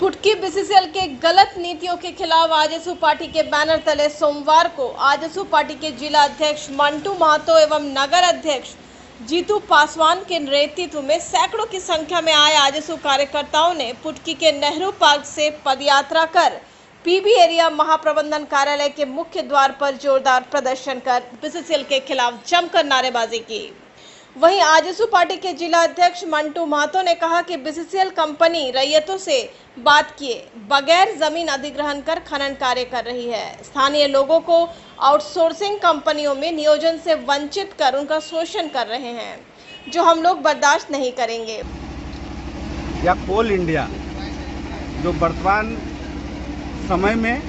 कुटकी बीसीसीएल के गलत नीतियों के खिलाफ आजसू पार्टी के बैनर तले सोमवार को आजसू पार्टी के जिला अध्यक्ष मंटू महतो एवं नगर अध्यक्ष जीतू पासवान के नेतृत्व में सैकड़ों की संख्या में आए आजसू कार्यकर्ताओं ने कुटकी के नेहरू पार्क से पदयात्रा कर पीबी एरिया महाप्रबंधन कार्यालय के मुख्य द्वार पर जोरदार प्रदर्शन कर बीसीसीएल के खिलाफ जमकर नारेबाजी की। वहीं आजसू पार्टी के जिला अध्यक्ष मंटू महतो ने कहा कि बीसीसीएल कंपनी रैयतों से बात किए बगैर जमीन अधिग्रहण कर खनन कार्य कर रही है। स्थानीय लोगों को आउटसोर्सिंग कंपनियों में नियोजन से वंचित कर उनका शोषण कर रहे हैं, जो हम लोग बर्दाश्त नहीं करेंगे। या कोल इंडिया जो वर्तमान समय में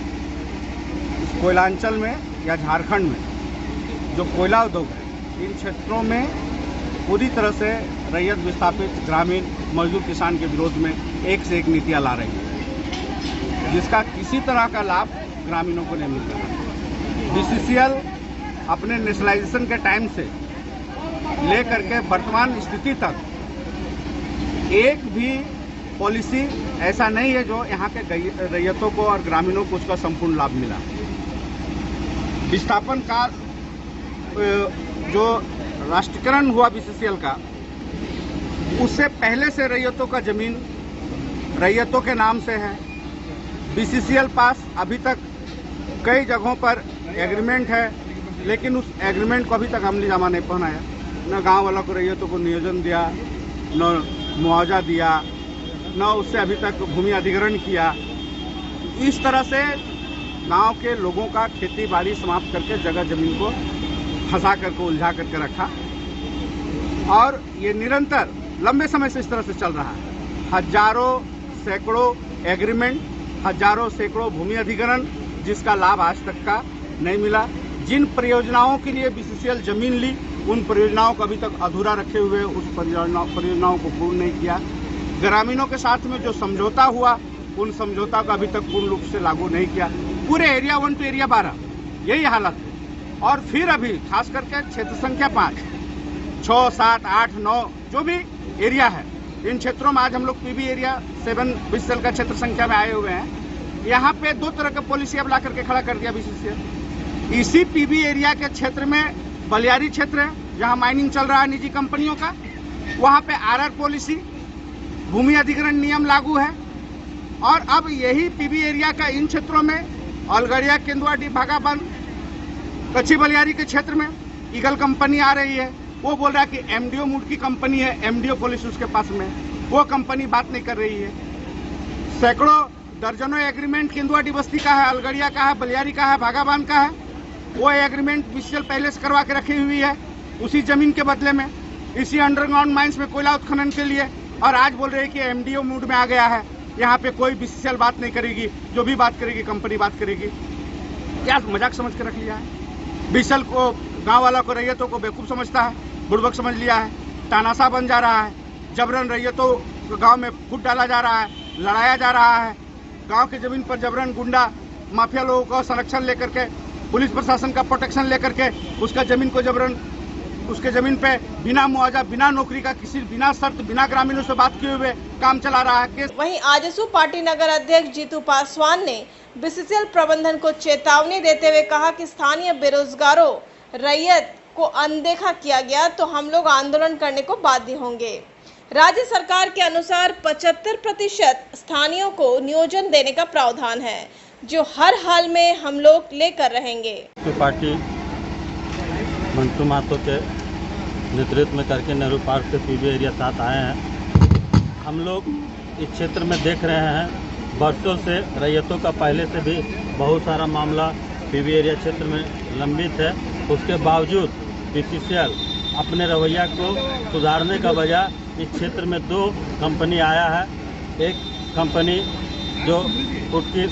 कोयलांचल में या झारखंड में जो कोयला उद्योग है, इन क्षेत्रों में पूरी तरह से रैयत विस्थापित ग्रामीण मजदूर किसान के विरोध में एक से एक नीतियां ला रही है, जिसका किसी तरह का लाभ ग्रामीणों को नहीं मिल रहा। बीसीसीएल अपने नेशनलाइजेशन के टाइम से लेकर के वर्तमान स्थिति तक एक भी पॉलिसी ऐसा नहीं है जो यहाँ के रैयतों को और ग्रामीणों को उसका संपूर्ण लाभ मिला। विस्थापन का जो राष्ट्रीयकरण हुआ बीसीसीएल का, उससे पहले से रैयतों का जमीन रैयतों के नाम से है। बीसीसीएल पास अभी तक कई जगहों पर एग्रीमेंट है, लेकिन उस एग्रीमेंट को अभी तक अमली जामा नहीं पहनाया। न गांव वालों को रैयतों को नियोजन दिया, न मुआवजा दिया, न उससे अभी तक भूमि अधिग्रहण किया। इस तरह से गांव के लोगों का खेती बाड़ी समाप्त करके जगह जमीन को फंसा करके उलझा करके रखा, और ये निरंतर लंबे समय से इस तरह से चल रहा है। हजारों सैकड़ों एग्रीमेंट, हजारों सैकड़ों भूमि अधिग्रहण, जिसका लाभ आज तक का नहीं मिला। जिन परियोजनाओं के लिए बीसीसीएल जमीन ली, उन परियोजनाओं को अभी तक अधूरा रखे हुए उस परियोजनाओं को पूर्ण नहीं किया। ग्रामीणों के साथ में जो समझौता हुआ, उन समझौता को अभी तक पूर्ण रूप से लागू नहीं किया। पूरे एरिया 1 टू एरिया 12 यही हालत है। और फिर अभी खास करके क्षेत्र संख्या 5, 6, 7, 8, 9 जो भी एरिया है, इन क्षेत्रों में आज हम लोग पीबी एरिया 7 बीसीसीएल का क्षेत्र संख्या में आए हुए हैं। यहाँ पे 2 तरह का पॉलिसी अब ला करके खड़ा कर दिया बीसीसीएल। इसी पीबी एरिया के क्षेत्र में बलियारी क्षेत्र है, जहाँ माइनिंग चल रहा है निजी कंपनियों का, वहाँ पे आरआर पॉलिसी, भूमि अधिग्रहण नियम लागू है। और अब यही पीबी एरिया का इन क्षेत्रों में अलगड़िया, केंदुआडीह, भागाबंद, कच्ची बलियारी के क्षेत्र में ईगल कंपनी आ रही है। वो बोल रहा है कि एमडीओ मूड की कंपनी है, एमडीओ पॉलिसी उसके पास में, वो कंपनी बात नहीं कर रही है। सैकड़ों दर्जनों एग्रीमेंट केंदुआडीह बस्ती का है, अलगड़िया का है, बलियारी का है, भागाबान का है। वो एग्रीमेंट बीसीसीएल पहले से करवा के रखी हुई है उसी जमीन के बदले में, इसी अंडरग्राउंड माइंस में कोयला उत्खनन के लिए। और आज बोल रहे हैं कि एमडीओ मूड में आ गया है, यहाँ पे कोई बीसीसीएल बात नहीं करेगी, जो भी बात करेगी कंपनी बात करेगी। क्या मजाक समझ के रख लिया है? बीसीसीएल को, गांव वालों को, रैयतों को बेवकूफ़ समझता है, बुड़बक समझ लिया है, तानाशाह बन जा रहा है। जबरन रैयतों को गांव में फूट डाला जा रहा है, लड़ाया जा रहा है। गांव की जमीन पर जबरन गुंडा माफिया लोगों का संरक्षण लेकर के, पुलिस प्रशासन का प्रोटेक्शन लेकर के उसका जमीन को जबरन, उसके जमीन पे बिना मुआवजा, बिना नौकरी का, किसी बिना शर्त, बिना ग्रामीणों से बात किए हुए काम चला रहा है। वहीं आजसू पार्टी नगर अध्यक्ष जीतू पासवान ने बीसीसीएल प्रबंधन को चेतावनी देते हुए कहा कि स्थानीय बेरोजगारों, रैयत को अनदेखा किया गया तो हम लोग आंदोलन करने को बाध्य होंगे। राज्य सरकार के अनुसार 75% स्थानीयों को नियोजन देने का प्रावधान है, जो हर हाल में हम लोग लेकर रहेंगे। पार्टी मंटू महतो के नेतृत्व में करके नेहरू पार्क से पीबी एरिया 7 आए हैं। हम लोग इस क्षेत्र में देख रहे हैं वर्षों से रैयतों का पहले से भी बहुत सारा मामला पीबी एरिया क्षेत्र में लंबित है। उसके बावजूद बीसीसीएल अपने रवैया को सुधारने का बजाय इस क्षेत्र में 2 कंपनी आया है। एक कंपनी जो कुटकी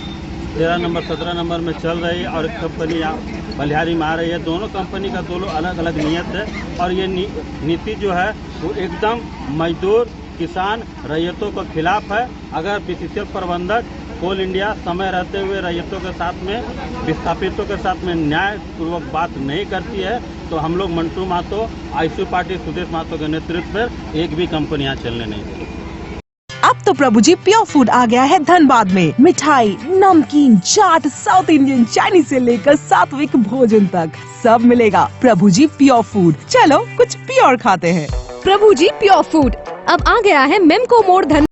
13 नंबर 17 नंबर में चल रही है, और एक कंपनी यहाँ बलिहारी में आ रही है। दोनों कंपनी का दोनों अलग अलग नीयत है, और ये नीति जो है वो एकदम मजदूर, किसान, रैयतों के खिलाफ है। अगर बीसीसीएल प्रबंधक कोल इंडिया समय रहते हुए रैयतों के साथ में, विस्थापितों के साथ में न्यायपूर्वक बात नहीं करती है, तो हम लोग मंटू महतो, आजसू पार्टी सुदेश महतो के नेतृत्व में एक भी कंपनी यहाँ चलने नहीं देगी। तो प्रभु जी प्योर फूड आ गया है धनबाद में। मिठाई, नमकीन, चाट, साउथ इंडियन, चाइनीज से लेकर सात्विक भोजन तक सब मिलेगा। प्रभु जी प्योर फूड, चलो कुछ प्योर खाते हैं। प्रभु जी प्योर फूड अब आ गया है मेमको मोड़ धन